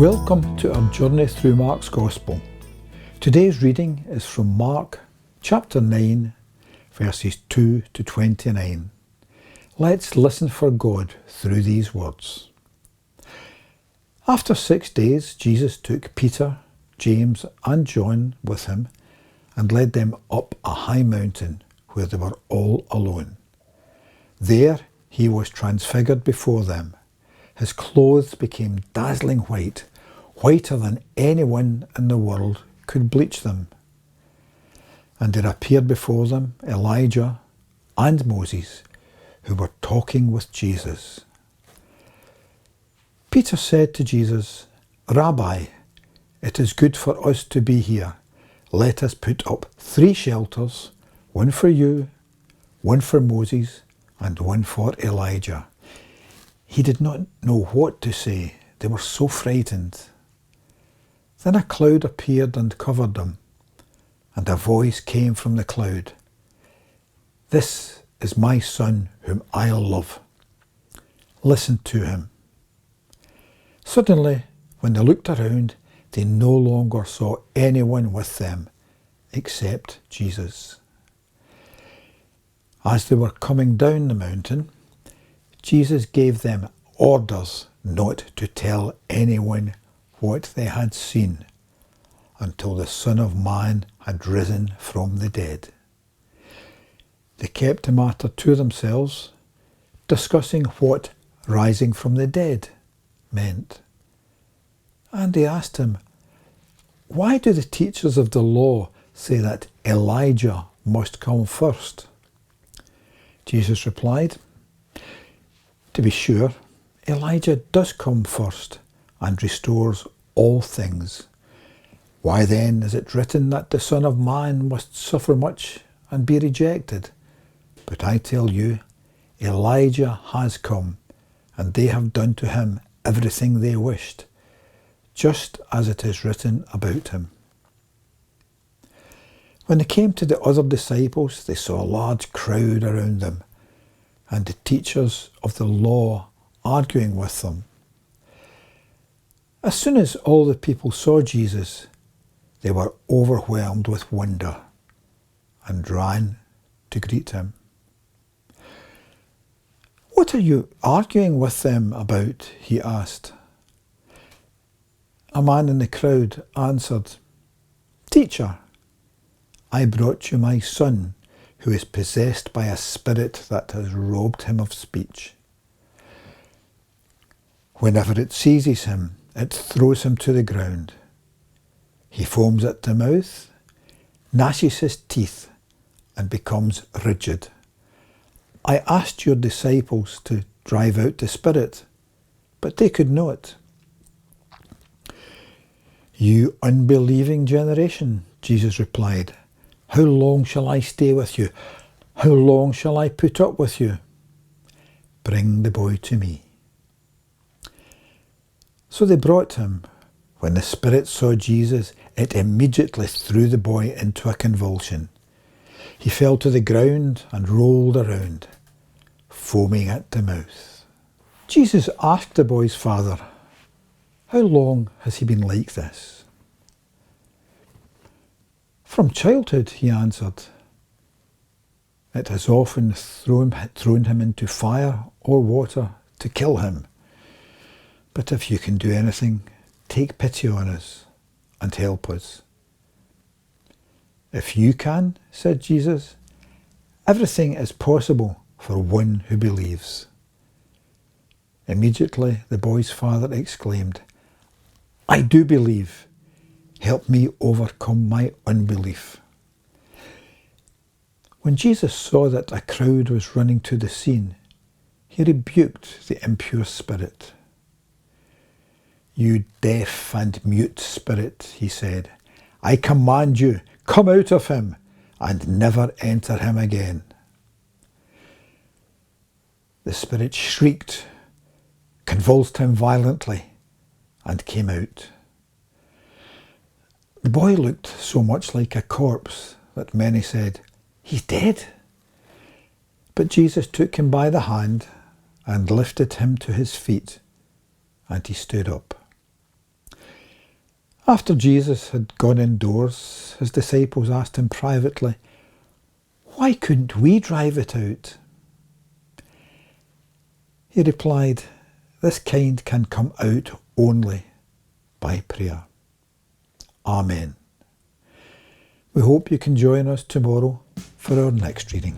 Welcome to our journey through Mark's Gospel. Today's reading is from Mark chapter 9, verses 2 to 29. Let's listen for God through these words. After 6 days, Jesus took Peter, James and John with him and led them up a high mountain where they were all alone. There he was transfigured before them. His clothes became dazzling white, whiter than anyone in the world could bleach them. And there appeared before them Elijah and Moses, who were talking with Jesus. Peter said to Jesus, "Rabbi, it is good for us to be here. Let us put up 3 shelters, one for you, one for Moses, and one for Elijah." He did not know what to say. They were so frightened. Then a cloud appeared and covered them, and a voice came from the cloud. "This is my son whom I love. Listen to him." Suddenly, when they looked around, they no longer saw anyone with them except Jesus. As they were coming down the mountain, Jesus gave them orders not to tell anyone what they had seen until the Son of Man had risen from the dead. They kept the matter to themselves, discussing what rising from the dead meant. And they asked him, "Why do the teachers of the law say that Elijah must come first?" Jesus replied, "To be sure, Elijah does come first and restores all things. Why then is it written that the Son of Man must suffer much and be rejected? But I tell you, Elijah has come, and they have done to him everything they wished, just as it is written about him." When they came to the other disciples, they saw a large crowd around them, and the teachers of the law arguing with them. As soon as all the people saw Jesus, they were overwhelmed with wonder and ran to greet him. "What are you arguing with them about?" he asked. A man in the crowd answered, "Teacher, I brought you my son, who is possessed by a spirit that has robbed him of speech. Whenever it seizes him, it throws him to the ground. He foams at the mouth, gnashes his teeth, and becomes rigid. I asked your disciples to drive out the spirit, but they could not." "You unbelieving generation," Jesus replied, "how long shall I stay with you? How long shall I put up with you? Bring the boy to me." So they brought him. When the spirit saw Jesus, it immediately threw the boy into a convulsion. He fell to the ground and rolled around, foaming at the mouth. Jesus asked the boy's father, "How long has he been like this?" "From childhood," he answered. "It has often thrown him into fire or water to kill him. But if you can do anything, take pity on us and help us." "If you can," said Jesus, "everything is possible for one who believes." Immediately the boy's father exclaimed, "I do believe. Help me overcome my unbelief." When Jesus saw that a crowd was running to the scene, he rebuked the impure spirit. "You deaf and mute spirit," he said, "I command you, come out of him and never enter him again." The spirit shrieked, convulsed him violently, and came out. The boy looked so much like a corpse that many said, "He's dead." But Jesus took him by the hand and lifted him to his feet, and he stood up. After Jesus had gone indoors, his disciples asked him privately, "Why couldn't we drive it out?" He replied, "This kind can come out only by prayer." Amen. We hope you can join us tomorrow for our next reading.